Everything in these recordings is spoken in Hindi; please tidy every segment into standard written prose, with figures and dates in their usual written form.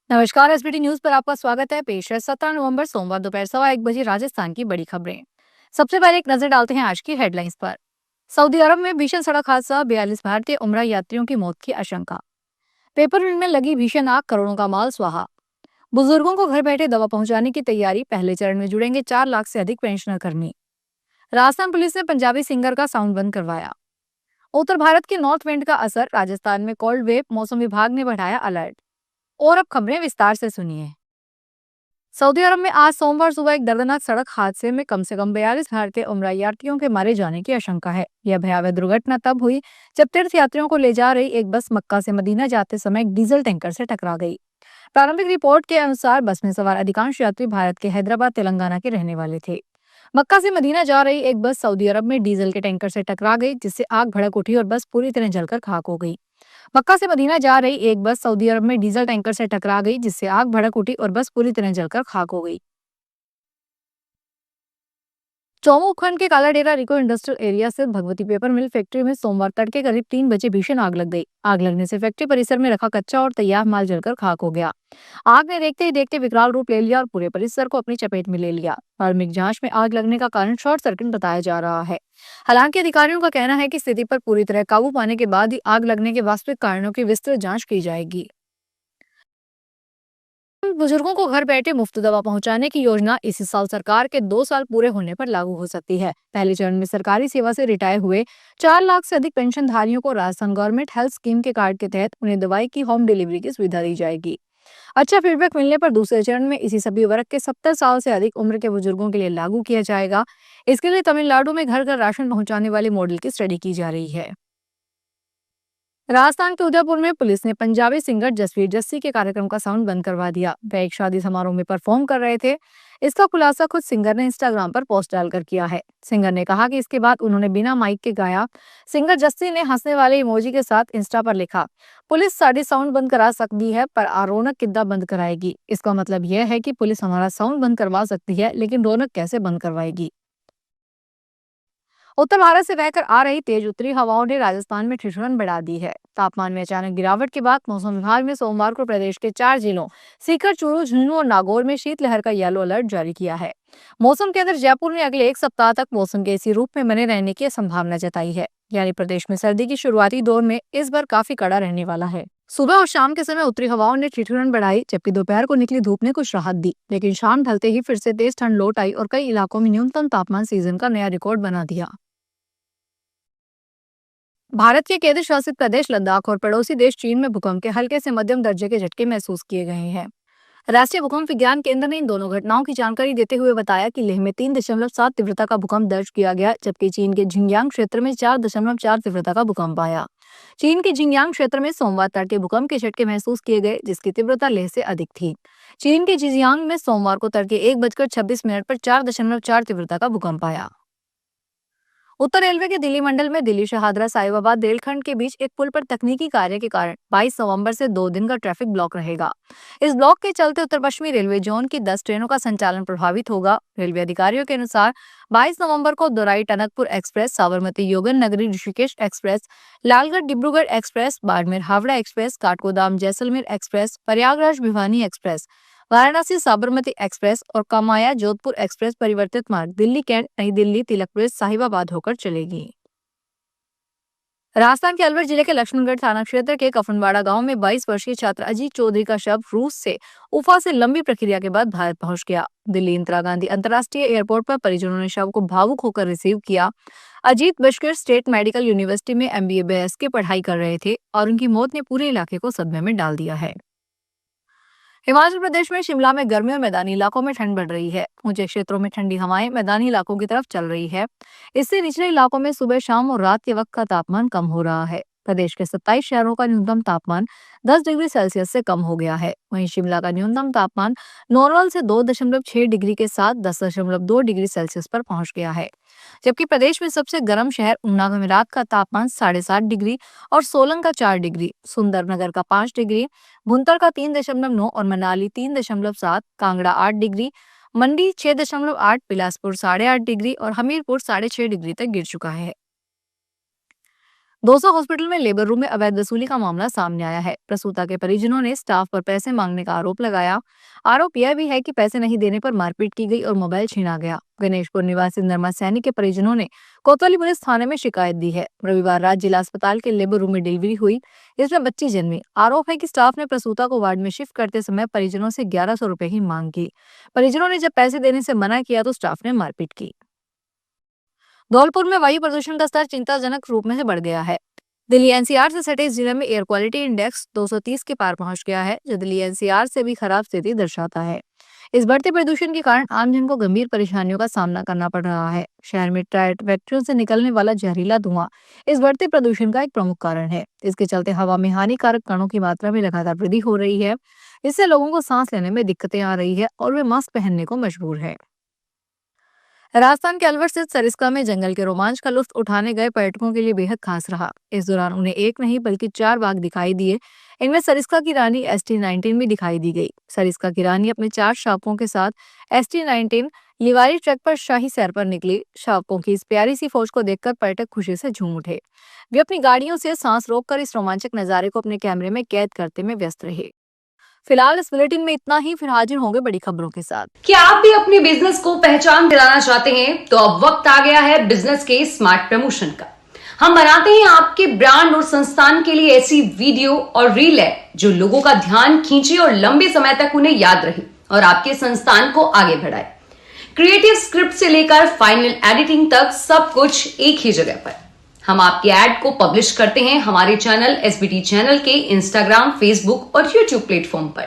नमस्कार। एसबीटी न्यूज पर आपका स्वागत है। पेश है 17 नवंबर सोमवार दोपहर 1:15 राजस्थान की बड़ी खबरें। सबसे पहले एक नजर डालते हैं आज की हेडलाइंस पर। सऊदी अरब में भीषण सड़क हादसा, 42 भारतीय उमरा यात्रियों की मौत की आशंका। पेपर मिल में लगी भीषण आग, करोड़ों का माल स्वाहा। बुजुर्गों को घर बैठे दवा पहुंचाने की तैयारी, पहले चरण में जुड़ेंगे 4 लाख से अधिक पेंशनर कर्मी। राजस्थान पुलिस ने पंजाबी सिंगर का साउंड बंद करवाया। उत्तर भारत के नॉर्थ विंड का असर, राजस्थान में कोल्ड वेव, मौसम विभाग ने बढ़ाया अलर्ट। और अब खबरें विस्तार से सुनिए। सऊदी अरब में आज सोमवार सुबह एक दर्दनाक सड़क हादसे में कम से कम 42 भारतीय उमरा यात्रियों के मारे जाने की आशंका है। यह भयावह दुर्घटना तब हुई जब तीर्थ यात्रियों को ले जा रही एक बस मक्का से मदीना जाते समय एक डीजल टैंकर से टकरा गई। प्रारंभिक रिपोर्ट के अनुसार बस में सवार अधिकांश यात्री भारत के हैदराबाद तेलंगाना के रहने वाले थे। मक्का से मदीना जा रही एक बस सऊदी अरब में डीजल के टैंकर से टकरा गई, जिससे आग भड़क उठी और बस पूरी तरह जलकर खाक हो गई। मक्का से मदीना जा रही एक बस सऊदी अरब में डीजल टैंकर से टकरा गई, जिससे आग भड़क उठी और बस पूरी तरह जलकर खाक हो गई। चौमू उपखंड के कालाडेरा रिको इंडस्ट्रियल एरिया स्थित भगवती पेपर मिल फैक्ट्री में सोमवार तड़के करीब 3 बजे भीषण आग लग गई। आग लगने से फैक्ट्री परिसर में रखा कच्चा और तैयार माल जलकर खाक हो गया। आग ने देखते ही देखते विकराल रूप ले लिया और पूरे परिसर को अपनी चपेट में ले लिया। प्राथमिक जांच में आग लगने का कारण शॉर्ट सर्किट बताया जा रहा है। हालांकि अधिकारियों का कहना है कि स्थिति पर पूरी तरह काबू पाने के बाद ही आग लगने के वास्तविक कारणों की विस्तृत जांच की जाएगी। बुजुर्गों को घर बैठे मुफ्त दवा पहुंचाने की योजना इसी साल सरकार के 2 साल पूरे होने पर लागू हो सकती है। पहले चरण में सरकारी सेवा से रिटायर हुए 4 लाख से अधिक पेंशनधारियों को राजस्थान गवर्नमेंट हेल्थ स्कीम के कार्ड के तहत उन्हें दवाई की होम डिलीवरी की सुविधा दी जाएगी। अच्छा फीडबैक मिलने पर दूसरे चरण में इसी सभी वर्ग के 70 साल से अधिक उम्र के बुजुर्गों के लिए लागू किया जाएगा। इसके लिए तमिलनाडु में घर घर राशन पहुंचाने वाले मॉडल की स्टडी की जा रही है। राजस्थान के उदयपुर में पुलिस ने पंजाबी सिंगर जसवीर जस्सी के कार्यक्रम का साउंड बंद करवा दिया। वह एक शादी समारोह में परफॉर्म कर रहे थे। इसका खुलासा खुद सिंगर ने इंस्टाग्राम पर पोस्ट डालकर किया है। सिंगर ने कहा कि इसके बाद उन्होंने बिना माइक के गाया। सिंगर जस्सी ने हंसने वाले इमोजी के साथ इंस्टा पर लिखा, पुलिस साड़ी साउंड बंद करा सकती है पर रौनक किद्दा बंद कराएगी। इसका मतलब यह है कि पुलिस हमारा साउंड बंद करवा सकती है, लेकिन रौनक कैसे बंद करवाएगी। उत्तर भारत से बहकर आ रही तेज उत्तरी हवाओं ने राजस्थान में ठिठुरन बढ़ा दी है। तापमान में अचानक गिरावट के बाद मौसम विभाग ने सोमवार को प्रदेश के 4 जिलों सीकर, चूरू, झुंझुनू और नागौर में शीतलहर का येलो अलर्ट जारी किया है। मौसम केंद्र जयपुर ने अगले एक सप्ताह तक मौसम के इसी रूप में बने रहने की संभावना जताई है। यानी प्रदेश में सर्दी की शुरुआती दौर में इस बार काफी कड़ा रहने वाला है। सुबह और शाम के समय उत्तरी हवाओं ने ठिठुरन बढ़ाई, जबकि दोपहर को निकली धूप ने कुछ राहत दी, लेकिन शाम ढलते ही फिर से तेज ठंड लौट आई और कई इलाकों में न्यूनतम तापमान सीजन का नया रिकॉर्ड बना दिया। भारत के केंद्र शासित प्रदेश लद्दाख और पड़ोसी देश चीन में भूकंप के हल्के से मध्यम दर्जे के झटके महसूस किए गए हैं। राष्ट्रीय भूकंप विज्ञान केंद्र ने इन दोनों घटनाओं की जानकारी देते हुए बताया कि लेह में 3.7 तीव्रता का भूकंप दर्ज किया गया, जबकि चीन के जिंगयांग क्षेत्र में 4.4 तीव्रता का भूकंप आया। चीन के जिंगयांग क्षेत्र में सोमवार तड़के भूकंप के झटके महसूस किए गए, जिसकी तीव्रता लेह से अधिक थी। चीन के जिंगयांग में सोमवार को तड़के 1:26 पर 4.4 तीव्रता का भूकंप आया। उत्तर रेलवे के दिल्ली मंडल में दिल्ली शहादरा साहिबाबाद रेलखंड के बीच एक पुल पर तकनीकी कार्य के कारण 22 नवंबर से 2 दिन का ट्रैफिक ब्लॉक रहेगा। इस ब्लॉक के चलते उत्तर पश्चिमी रेलवे जोन की 10 ट्रेनों का संचालन प्रभावित होगा। रेलवे अधिकारियों के अनुसार 22 नवंबर को दोराई टनकपुर एक्सप्रेस, साबरमती योगन नगरी Rishikesh express, Lalgarh Dibrugarh express, Barmer Howrah express, Kathgodam Jaisalmer express, Prayagraj Bhiwani express, Varanasi Sabarmati express और कामाया जोधपुर एक्सप्रेस परिवर्तित मार्ग दिल्ली कैंट, नई दिल्ली, तिलकपुर, साहिबाबाद होकर चलेगी। राजस्थान के अलवर जिले के लक्ष्मणगढ़ थाना क्षेत्र के कफनवाड़ा गांव में 22 वर्षीय छात्र अजीत चौधरी का शव रूस से उफा से लंबी प्रक्रिया के बाद भारत पहुंच गया। दिल्ली इंदिरा गांधी अंतर्राष्ट्रीय एयरपोर्ट पर परिजनों ने शव को भावुक होकर रिसीव किया। अजीत बिश्केट स्टेट मेडिकल यूनिवर्सिटी में MBA BS की पढ़ाई कर रहे थे और उनकी मौत ने पूरे इलाके को सदमे में डाल दिया है। हिमाचल प्रदेश में शिमला में गर्मी और मैदानी इलाकों में ठंड बढ़ रही है। ऊंचे क्षेत्रों में ठंडी हवाएं मैदानी इलाकों की तरफ चल रही है। इससे निचले इलाकों में सुबह, शाम और रात के वक्त का तापमान कम हो रहा है। प्रदेश के 27 शहरों का न्यूनतम तापमान 10 डिग्री सेल्सियस से कम हो गया है। वहीं शिमला का न्यूनतम तापमान नॉर्मल से 2.6 डिग्री के साथ 10.2 डिग्री सेल्सियस पर पहुंच गया है। जबकि प्रदेश में सबसे गर्म शहर ऊना में रात का तापमान 7.5 डिग्री और सोलन का 4 डिग्री, सुंदरनगर का 5 डिग्री, भुंतर का 3.9 और मनाली 3.7, कांगड़ा 8 डिग्री, मंडी 6.8, बिलासपुर 8.5 डिग्री और हमीरपुर 6.5 डिग्री तक गिर चुका है। दौसा हॉस्पिटल में लेबर रूम में अवैध वसूली का मामला सामने आया है। प्रसूता के परिजनों ने स्टाफ पर पैसे मांगने का आरोप लगाया। आरोप यह भी है कि पैसे नहीं देने पर मारपीट की गई और मोबाइल छीना गया। गणेशपुर निवासी नरमा सैनी के परिजनों ने कोतवाली पुलिस थाने में शिकायत दी है। रविवार रात जिला अस्पताल के लेबर रूम में डिलीवरी हुई, इसमें बच्ची जन्मी। आरोप है कि स्टाफ ने प्रसूता को वार्ड में शिफ्ट करते समय परिजनों से 1100 रुपए की मांग की। परिजनों ने जब पैसे देने से मना किया तो स्टाफ ने मारपीट की। धौलपुर में वायु प्रदूषण का स्तर चिंताजनक रूप में से बढ़ गया है। दिल्ली एनसीआर से सटे इस जिले में एयर क्वालिटी इंडेक्स 230 के पार पहुंच गया है, जो दिल्ली एनसीआर से भी खराब स्थिति दर्शाता है। इस बढ़ते प्रदूषण के कारण आमजन को गंभीर परेशानियों का सामना करना पड़ रहा है। शहर में टायर फैक्ट्रियों से निकलने वाला जहरीला धुआं इस बढ़ते प्रदूषण का एक प्रमुख कारण है। इसके चलते हवा में हानिकारक कणों की मात्रा में लगातार वृद्धि हो रही है। इससे लोगों को सांस लेने में दिक्कतें आ रही है और वे मास्क पहनने को मजबूर है। राजस्थान के अलवर स्थित सरिस्का में जंगल के रोमांच का लुत्फ उठाने गए पर्यटकों के लिए बेहद खास रहा। इस दौरान उन्हें एक नहीं बल्कि 4 बाघ दिखाई दिए। इनमें सरिस्का की रानी ST19 भी दिखाई दी गई। सरिस्का की रानी अपने 4 शावकों के साथ ST19 लिवारी ट्रैक पर शाही सैर पर निकली। शावकों की इस प्यारी सी फौज को देखकर पर्यटक खुशी से झूम उठे। वे अपनी गाड़ियों से सांस रोककर इस रोमांचक नजारे को अपने कैमरे में कैद करते में व्यस्त रहे। फिलहाल इस बुलेटिन में इतना ही, फिर हाजिर होंगे बड़ी खबरों के साथ। क्या आप भी अपने बिजनेस को पहचान दिलाना चाहते हैं? तो अब वक्त आ गया है बिजनेस के स्मार्ट प्रमोशन का। हम बनाते हैं आपके ब्रांड और संस्थान के लिए ऐसी वीडियो और रील है जो लोगों का ध्यान खींचे और लंबे समय तक उन्हें याद रहे और आपके संस्थान को आगे बढ़ाए। क्रिएटिव स्क्रिप्ट से लेकर फाइनल एडिटिंग तक सब कुछ एक ही जगह पर। हम आपके ऐड को पब्लिश करते हैं हमारे चैनल SBT चैनल के इंस्टाग्राम, फेसबुक और यूट्यूब प्लेटफॉर्म पर।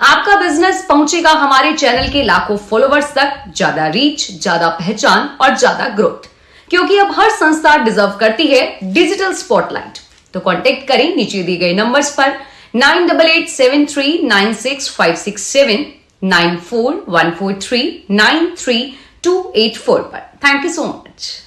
आपका बिजनेस पहुंचेगा हमारे चैनल के लाखों फॉलोवर्स तक, ज्यादा रीच, ज्यादा पहचान और ज्यादा ग्रोथ, क्योंकि अब हर संस्था डिजर्व करती है डिजिटल स्पॉटलाइट। तो कांटेक्ट करें नीचे दिए गए नंबर्स पर 9887396567, 9414393284 पर। Thank you so much.